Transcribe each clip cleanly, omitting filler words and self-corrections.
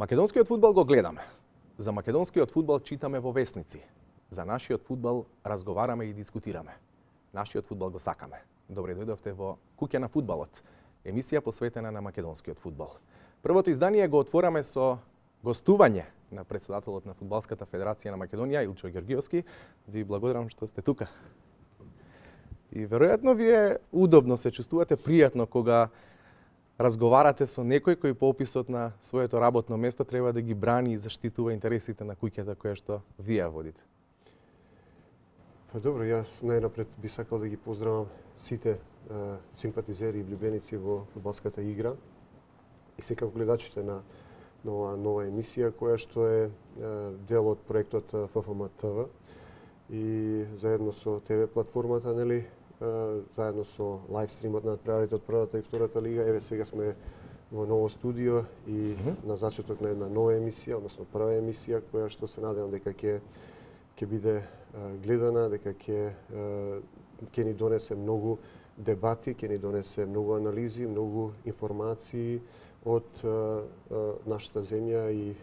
Македонскиот фудбал го гледаме. За македонскиот фудбал читаме во весници. За нашиот фудбал разговараме и дискутираме. Нашиот фудбал го сакаме. Добре дојдовте во Куќа на фудбалот, емисија посветена на македонскиот фудбал. Првото издание го отвораме со гостување на претседателот на Фудбалската федерација на Македонија, Илчо Ѓоргиовски. Ви благодарам што сте тука. И веројатно ви е удобно, се чувствувате пријатно кога разговарате со некој кој по описот на своето работно место треба да ги брани и заштитува интересите на куќата која што вие водите. Па добро, јас најнапред би сакал да ги поздравам сите симпатизери и влюбеници во фудбалската игра и секако гледачите на оваа нова емисија која што е дел од проектот ФФМ ТВ и заедно со ТВ платформата, нели, заедно со лайвстримот на надпреварите од првата и втората лига. Еве сега сме во ново студио и на зачеток на една нова емисија, односно прва емисија која што се надевам дека ќе биде гледана, дека ќе ни донесе многу дебати, ќе ни донесе многу анализи, многу информации од нашата земја и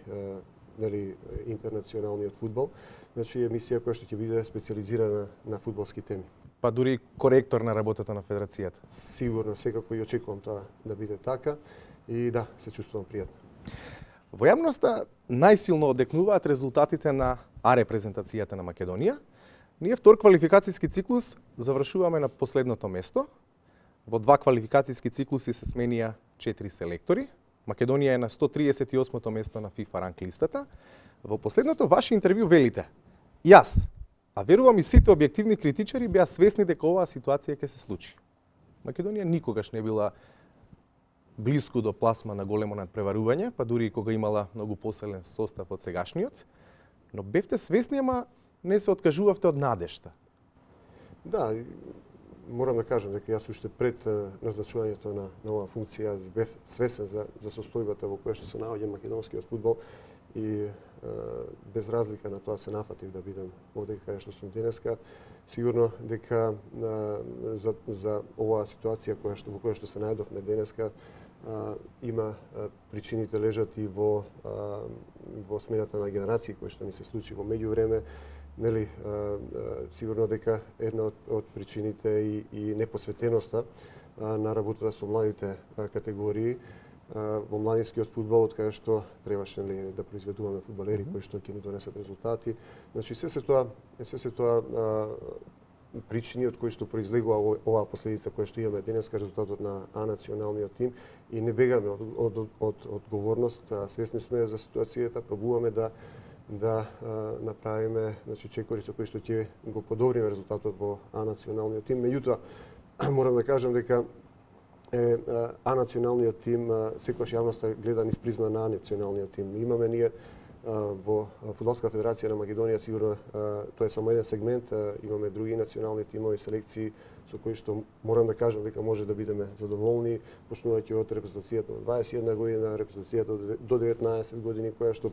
нели интернационалниот фудбал. Значи емисија која што ќе биде специјализирана на фудбалски теми. Па дури коректор на работата на федерацијата. Сигурно, секако и очекувам тоа да биде така и да, се чувствувам пријатно. Во јавноста најсилно одекнуваат резултатите на А репрезентацијата на Македонија. Ние втор квалификацијски циклус завршуваме на последното место. Во два квалификацијски циклуси се сменија 4 селектори. Македонија е на 138-то место на FIFA ранг листата. Во последното ваше интервју велите: јас, а верувам и сите објективни критичари беа свесни дека оваа ситуација ќе се случи. Македонија никогаш не била блиску до пласма на големо надпреварување, па дури и кога имала многу посилен состав од сегашниот, но бевте свесни, ама не се откажувавте од надежта. Да, морам да кажам дека јас уште пред назначувањето на оваа функција бев свесен за состојбата во која што се наоѓа македонскиот фудбал и без разлика на тоа се нафатив да бидам овде каде што сум денеска. Сигурно дека за оваа ситуација во која што се најдовме денеска има причините лежат и во смената на генерации кои што ни се случи во меѓувреме. Нели, сигурно дека една од причините и непосветеноста на работата со младите категории во младинскиот фудбал, од каде што требаше да произведуваме фудбалери кои што ќе ни донесат резултати. Значи се се тоа причини од кои што произлегува оваа последица која што имаме денеска, резултатот на А националниот тим, и не бегаме од одговорност. Свесни сме за ситуацијата, пробуваме да направиме, значи, чекори со кои што ќе го подобриме резултатот во А националниот тим. Меѓутоа, морам да кажам дека А националниот тим секогаш јавноста гледа низ призма на А националниот тим. Имаме ние во Фудбалска федерација на Македонија, сигурно тоа е само еден сегмент, имаме други национални тимови, селекции со кои што морам да кажам дека може да бидеме задоволни, почнувајќи од репрезентацијата од 21 година, репрезентацијата до 19 години која што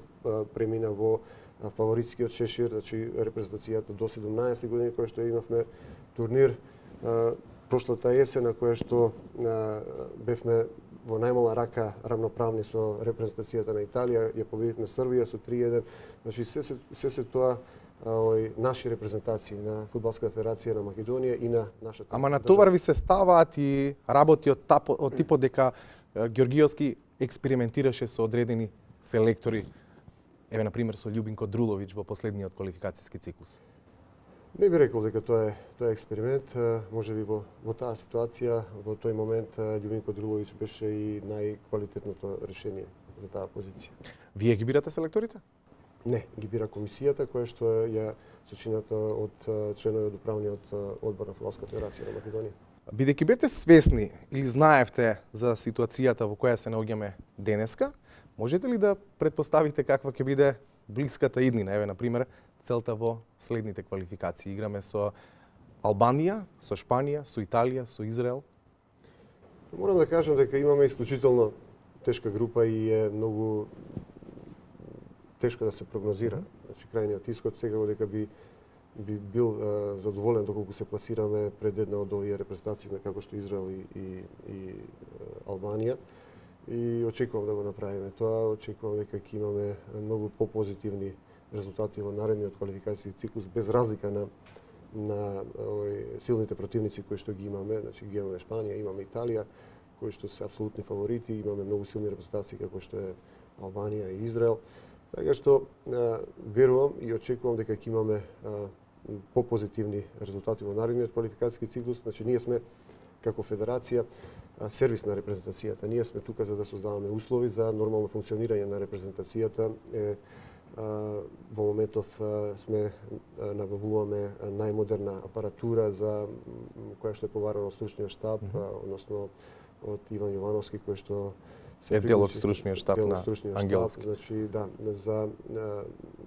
премина во фаворитскиот шешир, значи репрезентацијата до 17 години која што имавме турнир прошлата есен на која што бевме во најмала рака рамноправни со репрезентацијата на Италија, ја победивме Србија со 3-1. Значи се тоа наши репрезентации на Фудбалската федерација на Македонија и на нашата. Ама на товар ви се ставаат и работи од типот дека Ѓоргиовски експериментираше со одредени селектори, еве на пример со Љубинко Друловиќ во последниот квалификацијски циклус. Не би рекол дека тоа е експеримент. Можеби во таа ситуација, во тој момент, Љубинко Друловиќ беше и најквалитетното решение за таа позиција. Вие ги бирате селекторите? Не, ги бира комисијата која што ја сочинета од членови од управниот одбор на Фудбалската федерација на Македонија. Бидејќи бете свесни или знаевте за ситуацијата во која се наоѓаме денеска, можете ли да претпоставите каква ќе биде блиската иднина? Еве на пример, целта во следните квалификации. Играме со Албанија, со Шпанија, со Италија, со Израел. Морам да кажам дека имаме исклучително тешка група и е многу тешко да се прогнозира. Значи крајниот исход секако дека би бил задоволен доколку се пласираме пред една од овие репрезентации како што Израел и Албанија. и очекувам да го направиме тоа. Очекувам дека ќе имаме многу попозитивни резултати во наредниот квалификацијски циклус, без разлика на силните противници кои што ги имаме. Значи ги имаме Шпанија, имаме Италија, кои што се апсолутни фаворити, имаме многу силни репрезентации како што е Албанија и Израел. Така што верувам и очекувам дека ќе имаме попозитивни резултати во наредниот квалификацијски циклус. Значи ние сме како федерација сервис на репрезентацијата. Ние сме тука за да создаваме услови за нормално функционирање на репрезентацијата. Во моментов сме набавуваме најмодерна апаратура за која што е поварена од стручниот штаб, односно од Иван Јовановски, кој што е дел од стручниот штаб на Ангеловски. Значи да, за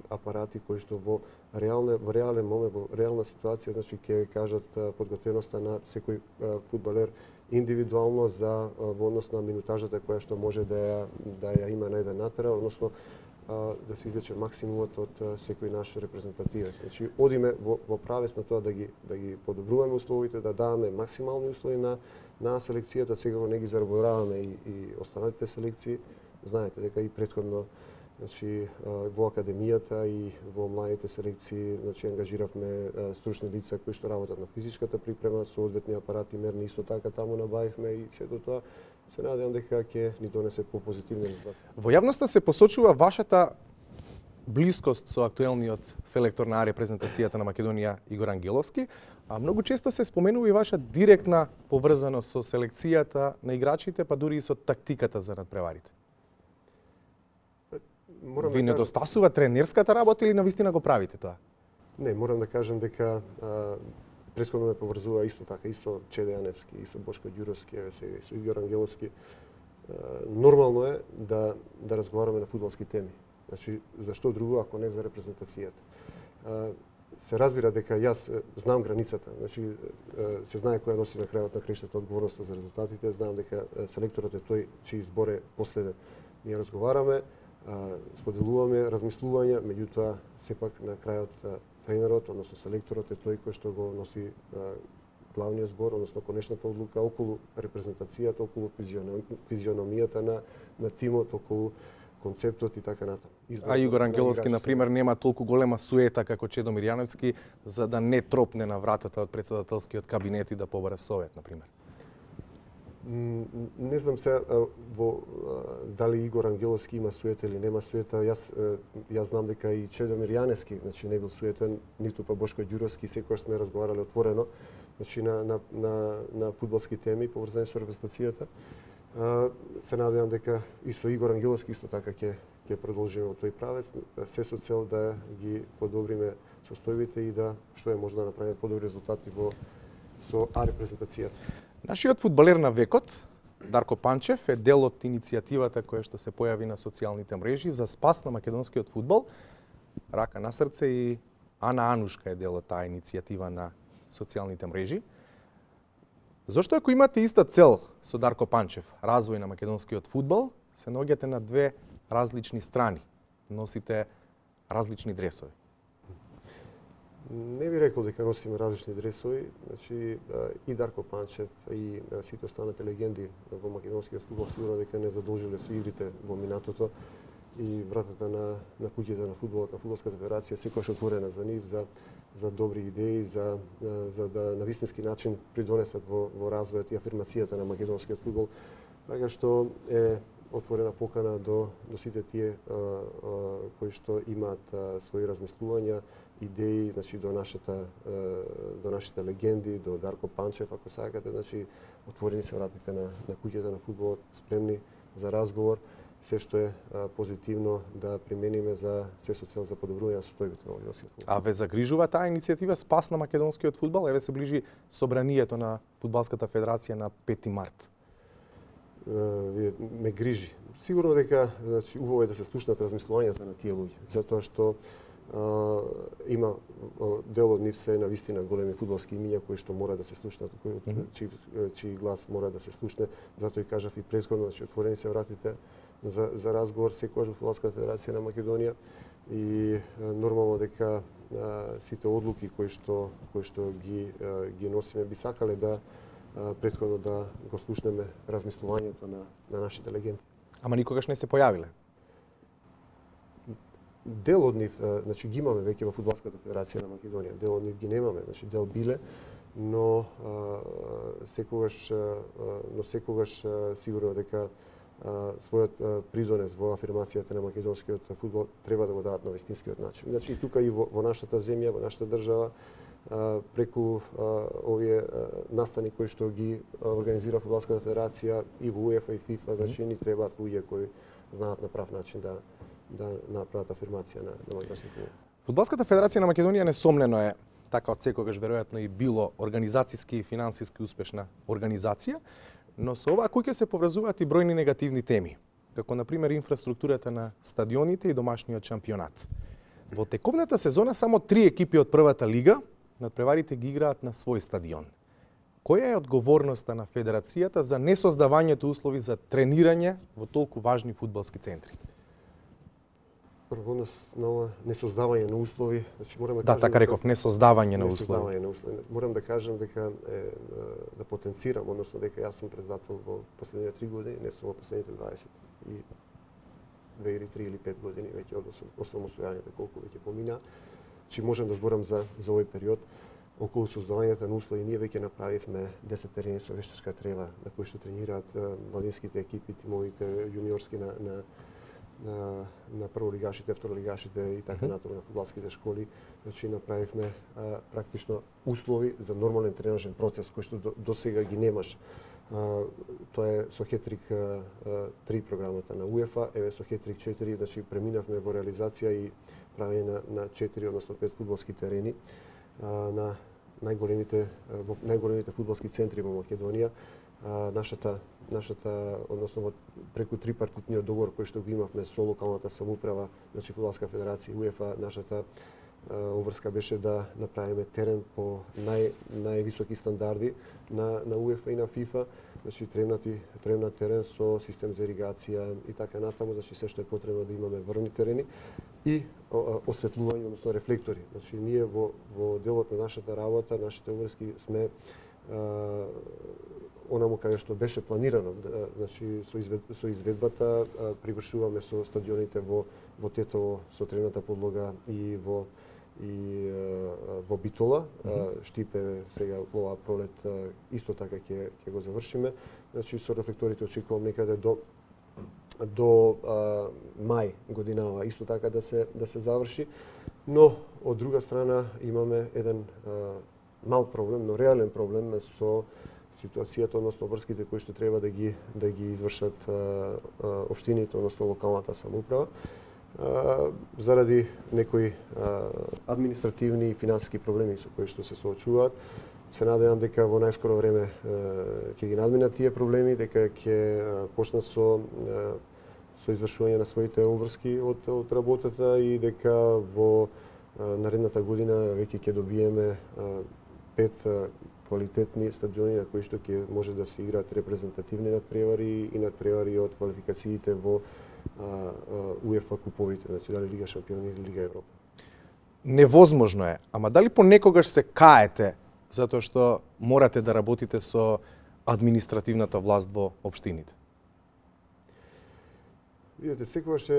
апарати кои што во реален момент, во реална ситуација, значи ќе кажат подготвеноста на секој фудбалер индивидуално во однос на минутажата која што може да ја има на еден натпревар, односно да се извлече максимумот од секој наш репрезентативец. Значи одиме во правец на тоа да ги подобруваме условите, да даваме максимални услови на селекцијата, секако не ги забораваме и останалите селекции. Знаете дека и претходно, значи во академијата и во младите селекции, значи ангажиравме стручни лица кои што работат на физичката припрема, соодветни апарати мерни, исто така таму набавивме и сето тоа. Се надевам дека ќе ни донесе попозитивни резултати. Во јавноста се посочува вашата блискост со актуелниот селектор на репрезентацијата на Македонија Игор Ангеловски, а многу често се споменува и ваша директна поврзаност со селекцијата на играчите, па дури и со тактиката за надпреварите. Ви недостасува тренерската работа или навистина го правите тоа? Не, морам да кажам дека претходно ме поврзува исто така, исто Чеде Јаневски, исто Бошко Ѓуровски, еве сега и со Игор Ангеловски. Нормално е да разговараме на фудбалски теми. Значи, зашто друго ако не за репрезентацијата? Се разбира дека јас знам границата, значи се знае која носи на крајот на краиштата одговорноста за резултатите, знам дека селекторот е тој чиј избор е последен. Ние разговараме, споделуваме размислувања, меѓутоа сепак на крајот тренерот, односно селекторот е тој кој што го носи главниот збор, односно конечната одлука околу репрезентацијата, околу физиономијата на тимот, околу концептот и така натаму. А Игор Ангеловски, например, нема толку голема суета како Чедомир Јановски, за да не тропне на вратата од претседателскиот кабинет и да побара совет, например. Не знам се дали Игор Ангеловски има суета или нема суета. Јас знам дека и Чедомир Јаневски, значи не бил суетен, ниту па Бошко Ѓуровски, секогаш сме разговарале отворено, значи на фудбалски теми поврзани со репрезентацијата. Се надевам дека исто Игор Ангеловски исто така ќе продолжиме во тој правец, се со цел да ги подобриме состојбите и да што е може да направиме подобри резултати со репрезентацијата. Нашиот фудбалер на векот, Дарко Панчев, е дел од иницијативата која што се појави на социјалните мрежи за спас на македонскиот фудбал. Рака на срце и Ана Анушка е дел од таа иницијатива на социјалните мрежи. Зошто ако имате иста цел со Дарко Панчев, развој на македонскиот фудбал, се наоѓате на две различни страни, носите различни дресови? Не би рекол дека носиме различни дресови, значи и Дарко Панчев и сите останати легенди во македонскиот фудбал сигурно дека не задолжиле со игрите во минатото и вратата на куќата на фудбалот, на фудбалската федерација секогаш отворена за нив, за добри идеи, за да на вистински начин придонесат во развојот и афирмацијата на македонскиот фудбал. Така што е отворена покана до сите тие кои што имаат своји размислувања, идеи, значи до нашите легенди, до Дарко Панчев, ако сакате, значи отворени се вратите на куќата на фудбалот, спремни за разговор, се што е позитивно да примениме за се со цел за подобрување на состојбите на македонскиот фудбал. А ве загрижува таа иницијатива спас на македонскиот фудбал? Еве се ближи собранието на фудбалската федерација на 5 март. Ме грижи. Сигурно дека значи убаво е да се слушнат размислувањата на тие луѓе, затоа што има дел од нив се навистина големи фудбалски имиња кои што мора да се слушнат, чиј глас мора да се слушне. Затоа и кажав и претходно, значи отворени се вратите за разговор секогаш во Фудбалската федерација на Македонија и нормално дека сите одлуки кои што ги носиме би сакале да претходно да го слушнеме размислувањето на нашите легенди. Ама никогаш не се појавиле. Дел од нив, значи ги имаме веќе во Фудбалската федерација на Македонија. Дел од нив ги немаме, значи дел биле, но секогаш сигурно дека својот призонес во афирмацијата на македонскиот фудбал треба да го дадат на вистинскиот начин. Значи и тука и во нашата земја, во нашата држава, преку овие настани кои што ги организира Фудбалската федерација и во УЕФА и ФИФА, значи ни требаат луѓе кои знаат на прав начин да направат афирмација на македонскиот фудбал. Фудбалската федерација на Македонија несомнено е, така од секогаш веројатно и било организацијски и финансиски успешна организација, но со оваа куќа се поврзуваат и бројни негативни теми, како на пример инфраструктурата на стадионите и домашниот шампионат. Во тековната сезона само 3 екипи од првата лига надпреварите ги играат на свој стадион. Која е одговорноста на федерацијата за несоздавањето услови за тренирање во толку важни фудбалски центри? Прво на ова несоздавање на услови, значи морам да Да, кажам така реков, несоздавање на услови. Несоздавање на услови. Морам да кажам дека да потенцирам, односно дека јас сум председател во последните 3 години, не сум во последните 22 или 3 или 5 години веќе од осамостојањето колку веќе помина. Чи можам да зборам за овој период. Околу создавањето на услови ние веќе направивме 10 терени со вештачка трева на кои што тренираат младинските екипи, тимовите јуниорски на прволигашите, второлигашите и така натаму на фудбалските школи. Значи направивме практично услови за нормален тренажен процес кој што до сега ги немаш. Тоа е со Хетрик 3 програмата на УЕФА, еве со Хетрик 4, значи преминавме во реализација и правење на 4, односно 5 фудбалски терени на најголемите фудбалски центри во Македонија. Нашата односно преку трипартитниот договор кој што го имавме со локалната самоуправа, значи Фудбалска федерација и УЕФА, нашата обврска беше да направиме терен по највисоки стандарди на УЕФА и на ФИФА, значи тренат терен со систем за иригација и така натаму, значи се што е потребно да имаме врвни терени и осветлување, односно рефлектори. Значи ние во делот на нашата работа, нашите обврски сме онаму каде што беше планирано, значи со изведбата привршуваме со стадионите во Тетово со тревната подлога и во Битола, Штипе сега во оваа пролет исто така ќе го завршиме. Значи со рефлекторите очекувам некаде до мај годинава исто така да се заврши, но од друга страна имаме еден мал проблем, но реален проблем со ситуацијата, односно врските кои што треба да ги извршат општините, односно локалната самоуправа, заради некои административни и финансиски проблеми со кои што се соочуваат. Се надевам дека во најскоро време ќе ги надминат тие проблеми, дека ќе почнат со извршување на своите обврски од работата и дека во наредната година веќе ќе добиеме 5 квалитетни стадиони на кои што ќе може да се играат репрезентативни надпревари и надпревари од квалификациите во УЕФА куповите, значи дали Лига Шампиони или Лига Европа. Невозможно е, ама дали понекогаш се каете затоа што морате да работите со административната власт во општините? Видете, секогаш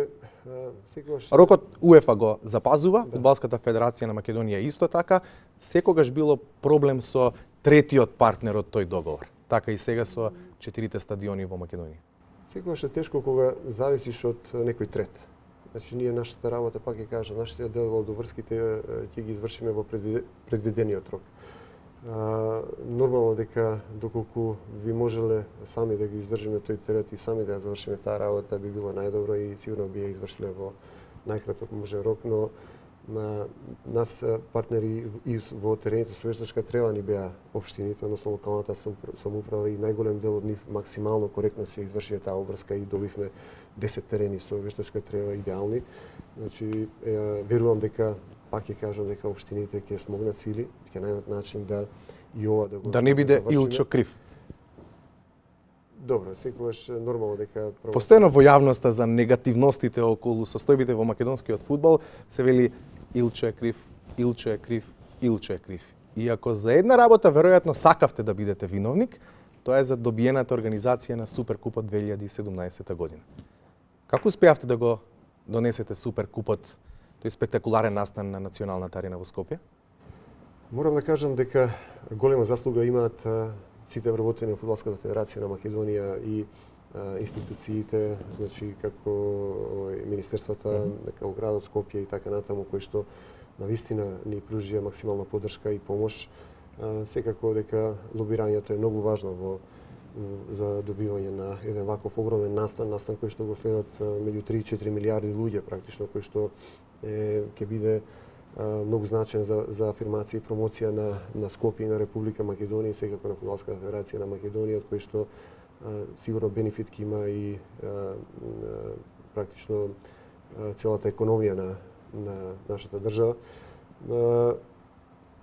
Рокот УЕФА го запазува, Фудбалската федерација на Македонија исто така, секогаш било проблем со третиот партнер од тој договор. Така и сега со 4 стадиони во Македонија. Секогаш е тешко кога зависиш од некој трет. Значи ние нашата работа, пак ќе кажам, нашите дел од врските ќе ги извршиме во предвидениот рок. Нормално дека доколку би можеле сами да ги издржиме тој терет и сами да ја завршиме таа работа би било најдобро и сигурно би ја извршиле во најкраток може рок, но на нас партнери и во терените со вештачка трева ни беа општините, односно локалната самоуправа и најголем дел од нив максимално коректно се извршија таа обврска и добивме 10 терени со вештачка трева идеални. Значи верувам дека пак ќе кажам дека општините ќе смогнат сили, ќе најдат начин да и ова да го да не биде Илчо крив. Добро, секогаш нормално дека Постојано во јавноста за негативностите околу состојбите во македонскиот фудбал се вели Илчо е крив, Илчо е крив, Илчо е крив. И ако за една работа веројатно сакавте да бидете виновник, тоа е за добиената организација на Суперкупот 2017 година. Како успеавте да го донесете Суперкупот, тој спектакуларен настан на Националната арена во Скопје? Морам да кажам дека голема заслуга имаат сите вработени во Фудбалската федерација на Македонија и институциите, значи како министерствата, како градот Скопје и така натаму, кои што навистина ни пружија максимална поддршка и помош. Секако дека лобирањето е многу важно за добивање на еден ваков огромен настан кој што го следат меѓу 3 и 4 милиарди луѓе практично, кој што ќе биде многу значен за афирмација и промоција на Скопје и на Република Македонија и секако на Фудбалската федерација на Македонија, од кој што сигурно бенефит ќе има и практично целата економија на нашата држава.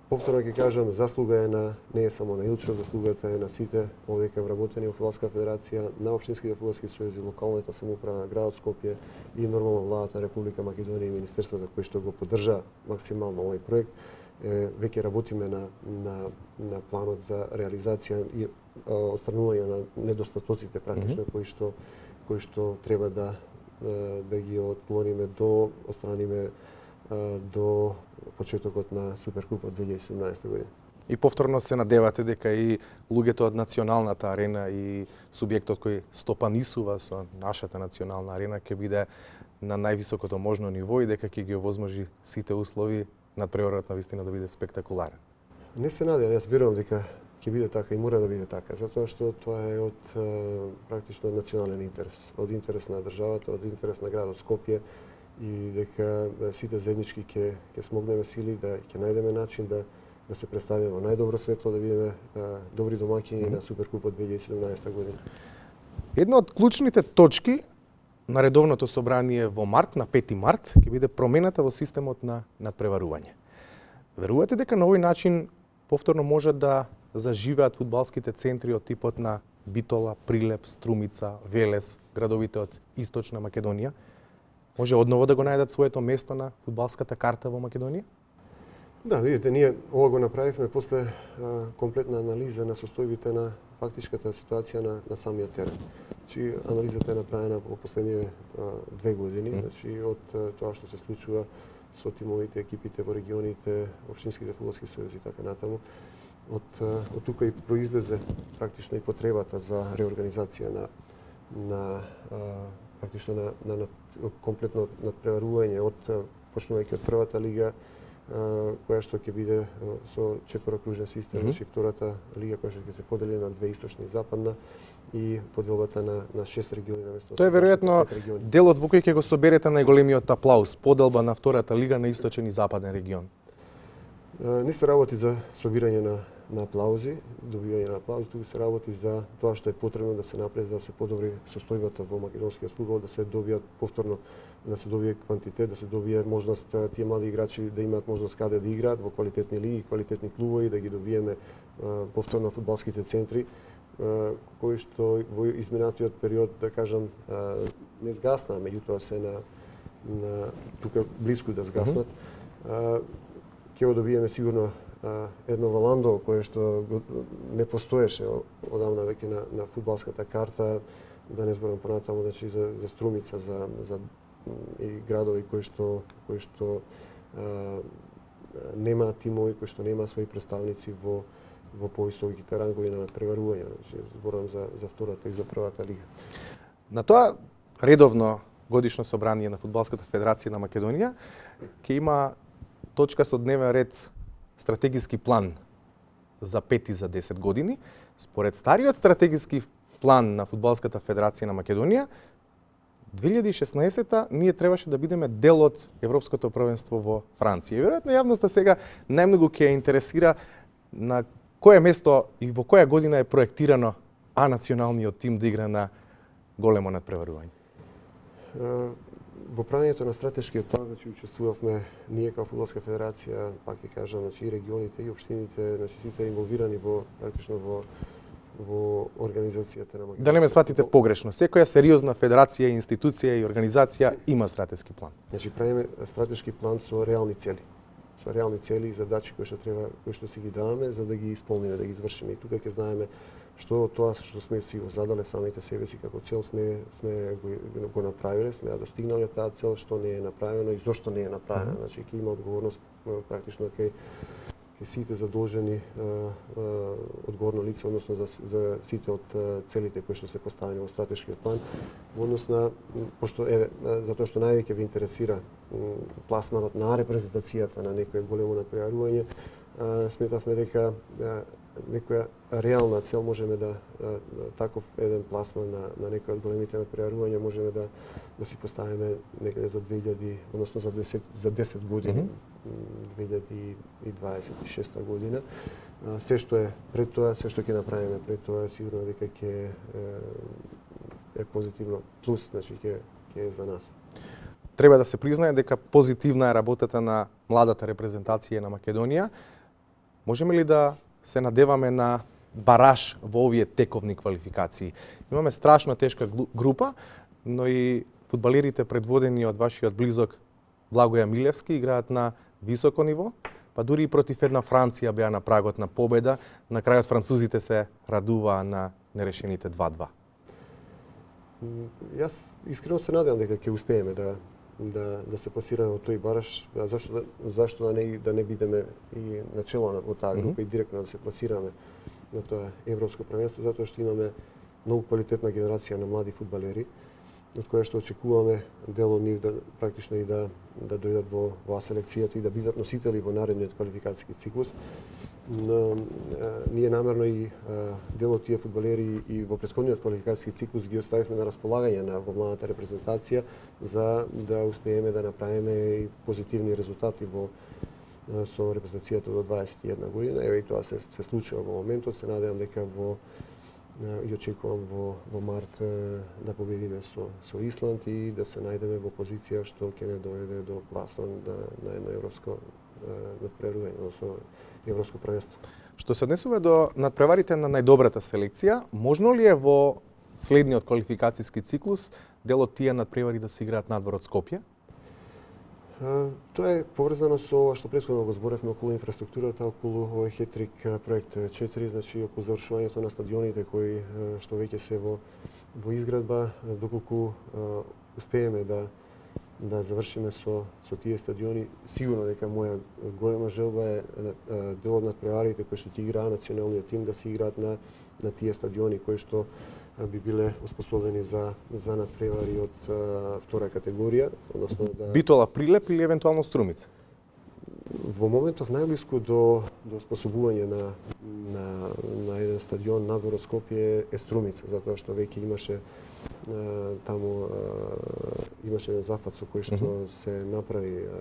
Повторно ќе кажам, заслуга е не е само на Илчо, заслугата е на сите овдека вработени во Фудбалска федерација, на општинските фудбалски сојузи, локалната самоуправа на градот Скопје и нормално владата на Република Македонија и министерството кои што го поддржа максимално овој проект. Веќе работиме на планот за реализација и отстранување на недостатоците практично кои што треба да ги отклониме отстраниме до почетокот на Суперкупот 2017 година. И повторно се надевате дека и луѓето од Националната арена и субјектот кој стопанисува со нашата Национална арена ќе биде на највисокото можно ниво и дека ќе ги овозможи сите услови надпреварот навистина да биде спектакуларен. Не се надевам, јас верувам дека ќе биде така и мора да биде така, затоа што тоа е од практично национален интерес, од интерес на државата, од интерес на градот Скопје и дека сите заеднички ќе смогнеме сили да ќе најдеме начин да се представиме во најдобро светло, да бидеме добри домаќини на Суперкупот 2017 година. Една од клучните точки на редовното собрание во март, на 5 март, ќе биде промената во системот на надпреварување. Верувате дека на овој начин повторно може да заживеат фудбалските центри од типот на Битола, Прилеп, Струмица, Велес, градовите од Источна Македонија? Може одново да го најдат своето место на фудбалската карта во Македонија? Да, видите, ние ова го направивме после комплетна анализа на состојбите на фактичката ситуација на самиот терен. Значи, анализата е направена во последниве 2 години, значи од тоа што се случува со тимовите, екипите во регионите, општинските фудбалски сојузи и така натаму. Од тука и произлезе практично и потребата за реорганизација на практично на комплетно надпреварување почнувајќи од првата лига, која што ќе биде со 4-кружен систем, значи втората лига која што ќе се подели на 2 источна и западна и поделбата на 6 региони наместо. Тоа е веројатно делот во кој ќе го соберете најголемиот аплауз, поделба на втората лига на источен и западен регион. Не се работи за собирање на аплаузи, добивање на аплаузи, туку се работи за тоа што е потребно да се направи за да се подобри состојбата во македонскиот фудбал, да се добијат повторно, да се добие квантитет, да се добие можност тие млади играчи да имаат можност каде да играат во квалитетни лиги, квалитетни клубови, да ги добиеме повторно фудбалските центри кои што во изминатиот период, да кажам, не сгаснаа, меѓутоа се на тука блиску да сгаснат. Ќе го добиеме сигурно едно Валандо кое што не постоеше одамна веќе на фудбалската карта, да не зборам понатаму, значи за Струмица, за и градови кои што немаат тимови, кои што немаат своји представници во повисоките рангови на надпреварување, значи зборам за втората и за првата лига. На тоа редовно годишно собрание на Фудбалската федерација на Македонија ќе има точка со дневен ред стратегиски план за 5 и за 10 години. Според стариот стратегиски план на Фудбалската федерација на Македонија, 2016-та ние требаше да бидеме дел од Европското првенство во Франција. И веројатно јавноста сега најмногу ќе интересира на кое место и во која година е проектирано националниот тим да игра на големо надпреварување. Во правењето на стратешкиот план, значи учествувавме ние како Фудбалска федерација, пак ќе кажам, значи и регионите и општините, значи сите инволвирани практично во организацијата на Македонија. Да не ме сватите погрешно, секоја сериозна федерација, институција и организација има стратешки план. Значи правиме стратешки план со реални цели. Со реални цели и задачи кои што си ги даваме за да ги исполниме, да ги извршиме. И тука ќе знаеме што тоа што сме си го задале самите себе си како цел сме го направиле, сме ја достигнале таа цел, што не е направено и зошто не е направено. Значи ќе има одговорност практично кај сите задолжени одговорно лице, односно за сите од целите кои што се поставени во стратешкиот план, во однос на затоа што највеќе ве интересира пласманот на репрезентацијата на некое големо натпреварување, сметавме дека некоја реална цел можеме да таков еден пласман на некој од големите натпреварувања можеме да си поставиме некаде за 2000, односно за 10 години, 2026 година. Се што е пред тоа, се што ќе направиме пред тоа, сигурно дека ќе е позитивно плюс, значи ќе е за нас. Треба да се признае дека позитивна е работата на младата репрезентација на Македонија. Можеме ли да се надеваме на бараж во овие тековни квалификации? Имаме страшно тешка група, но и фудбалерите предводени од вашиот близок Благоја Милевски играат на високо ниво, па дури и против една Франција беа на прагот на победа. На крајот французите се радуваа на нерешените 2-2. Јас искрено се надевам дека ќе успееме да се пласираме во тој бараж, зашто да не бидеме и начело во таа група и директно да се пласираме на тоа европско првенство, затоа што имаме многу квалитетна генерација на млади фудбалери, од која што очекуваме дел од нив практично и да дојдат во селекцијата и да бидат носители во наредниот квалификацијски циклус. Ние намерно и дел од тие фудбалери и во претходниот квалификацијски циклус ги оставивме на располагање во младата репрезентација за да успееме да направиме и позитивни резултати со репрезентацијата до 21 година. Еве и тоа се случува во моментот. Се надевам дека и очекувам во март да победиме со Исланд и да се најдеме во позиција што ќе не доведе до пласман на едно европско надпреварување, односно европско првенство. Што се однесува до надпреварите на најдобрата селекција, можно ли е во следниот квалификацијски циклус дел од тие надпревари да се играат надвор од Скопје? Тоа е поврзано со ова што претходно го зборевме околу инфраструктурата, околу овој хетрик проект 4, значи околу завршувањето на стадионите кои што веќе се во изградба, доколку успееме да завршиме со тие стадиони, сигурно дека моја голема желба е дел од надпреварите кои што ќе играа националниот тим да се играат на тие стадиони кои што би биле оспособени за надпревари од втора категорија, односно да Битола, Прилеп или евентуално Струмица? Во моментов најблиску до способување на еден стадион надвор од Скопје е Струмица, затоа што веќе имаше таму имаше еден зафат со кој што се направи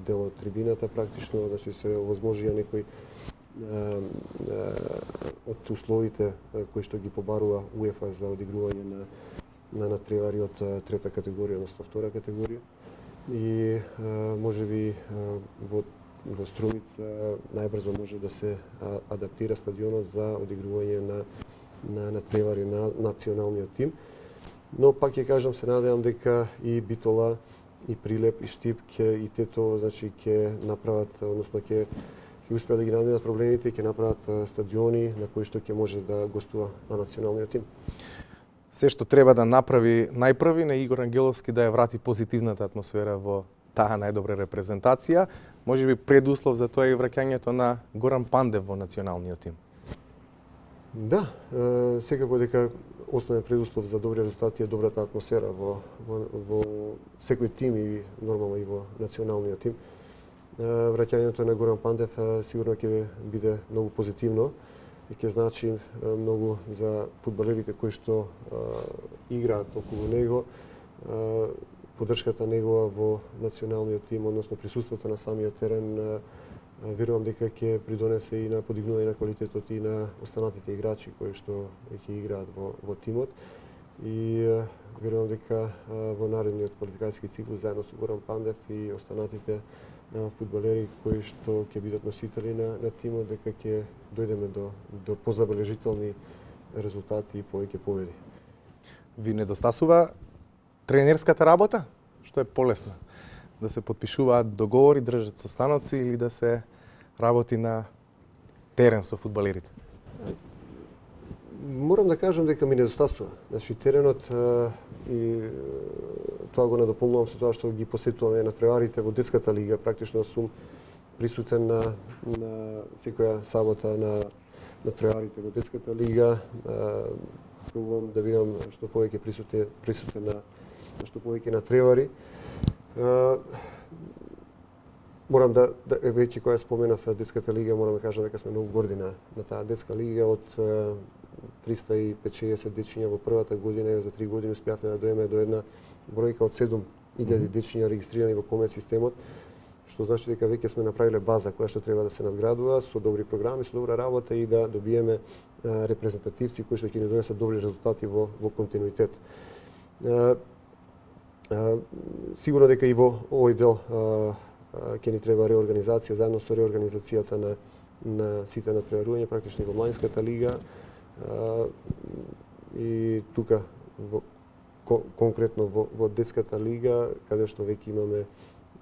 дел од трибината практично, значи се овозможија некои од условите кои што ги побарува УЕФА за одигрување на надпревари од трета категорија, односно втора категорија. И можеби во Струмица најбрзо може да се адаптира стадионот за одигрување на надпревари на националниот тим. Но пак ќе кажам, се надевам дека и Битола, и Прилеп, и Штип и Тето, значи ќе направат, односно ќе успеат да ги намерат проблемите и ќе направат стадиони на кои што ќе може да гостува на националниот тим. Се што треба да направи најпрви на Игор Ангеловски да ја врати позитивната атмосфера во таа најдобра репрезентација, можеби предуслов за тоа е враќањето на Горан Пандев во националниот тим. Да, секако дека основен предуслов за добри резултати е добрата атмосфера во секој тим и нормално и во националниот тим. Враќањето на Горан Пандев сигурно ќе биде многу позитивно и ќе значи многу за фудбалерите кои што играат околу него, поддршката негова во националниот тим, односно присуството на самиот терен, верувам дека ќе придонесе и на подигнување на квалитетот и на останатите играчи кои што ќе играат во тимот. И верувам дека во наредниот квалификацијски циклус заедно со Горан Пандев и останатите фудбалери кои што ќе бидат носители на тимот, дека ќе дојдеме до позабележителни резултати и повеќе победи. Ви недостасува тренерската работа? Што е полесно? Да се потпишуваат договори, држат состаноци или да се работи на терен со фудбалерите? Морам да кажам дека ми недостасува. Значи теренот и тоа го надополнувам со тоа што ги посетуваме надпреварите во детската лига. Практично сум присутен на секоја сабота на надпреварите во детската лига. Пробувам да бидам што повеќе присутен на што повеќе надпревари. Морам да веќе кога споменав детската лига, морам да кажам дека сме многу горди на таа детска лига. Од 350-60 дечиња во првата година, за 3 години успеавме да доеме до една бројка од 7000 дечиња регистрирани во комет системот, што значи дека веќе сме направиле база која што треба да се надградува со добри програми, со добра работа и да добиеме репрезентативци кои што ќе ни донесат добри резултати во континуитет. Сигурно дека и во овој дел ќе ни треба реорганизација, заедно со реорганизацијата на сите надпреварувања, практично во младинската лига. И тука конкретно во детската лига, каде што веќе имаме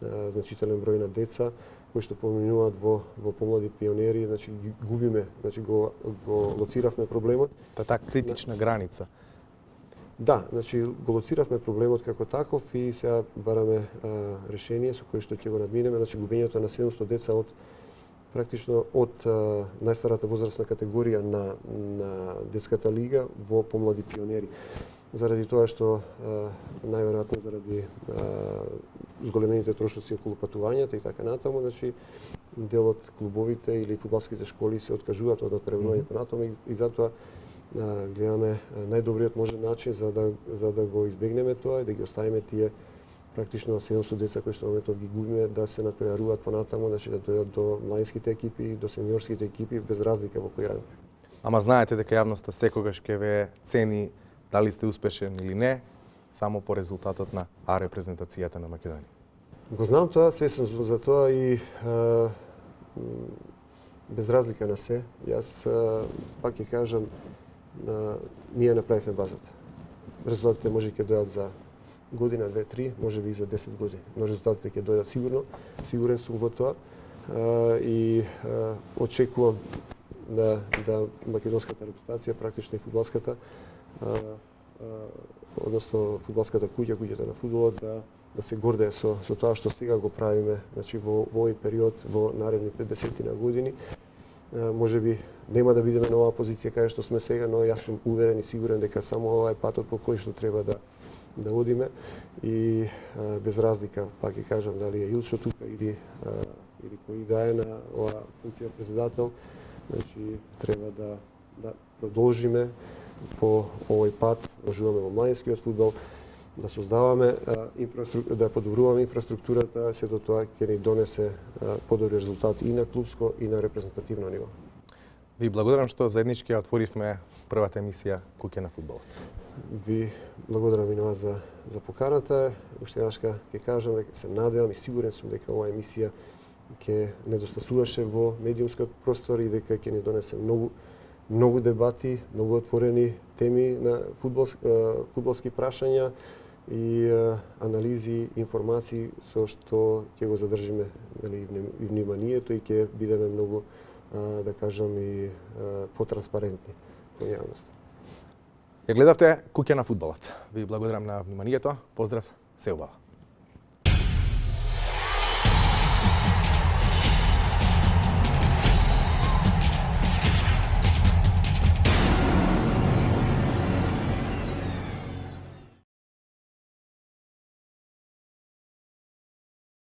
значителен број на деца кои што поминуваат во помлади пионери, значи ги губиме, значи го лоциравме проблемот. Таа критична граница. Да, значи го лоциравме проблемот како таков и сега бараме решение со кое што ќе го надминеме, значи губењето на 700 деца од практично од најстарата возрастна категорија на детската лига во помлади пионери. Заради тоа што најверојатно заради зголемените трошоци околу патувањата и така натаму, значи дел од клубовите или фудбалските школи се откажуваат од надпреварување понатаму и затоа гледаме најдобриот можен начин за да го избегнеме тоа и да ги оставиме тие практично 700 деца кои што моментот ги губиме да се надпреваруваат понатаму, значи да дојдат до младинските екипи, до сениорските екипи без разлика во кој ранг. Ама знаете дека јавноста секогаш ќе ве цени дали сте успешен или не, само по резултатот на А репрезентацијата на Македонија. Го знам тоа, свесен сум за тоа и без разлика на се, јас пак ќе кажам, ние направивме базата. Резултатите може ќе дојдат за година, 2-3, може би и за 10 години. Но резултатите ќе дојдат сигурно, сигурен сум во тоа и очекувам да македонската репрезентација, практично и фудбалската, односно фудбалската куќата на фудбалот да се гордее со тоа што сега го правиме, значи во овој период, во наредните десетина години. Може би нема да бидеме на оваа позиција каде што сме сега, но јас сум уверен и сигурен дека само ова е патот по кој што треба да одиме и без разлика, пак ќе кажам, дали е Илчо тука или кој да е на оваа функција председател, значи треба да продолжиме по овој пат, вложуваме во младинскиот фудбал, да создаваме да подобруваме инфраструктурата, сето тоа ќе ни донесе подобри резултати и на клубско и на репрезентативно ниво. Ви благодарам што заеднички ја отворивме првата емисија Куќе на фудбалот. Ви благодарам и на вас за поканата. Уште еднашка ќе кажам дека се надевам и сигурен сум дека оваа емисија ќе недостасуваше во медиумскиот простор и дека ќе ни донесе многу дебати, многу отворени теми на фудбалски прашања и анализи, информации со што ќе го задржиме и вниманието и ќе бидеме многу, да кажам, и потранспарентни кон јавноста. Ја гледавте Куќе на фудбалот. Ви благодарам на вниманието. Поздрав, се убава.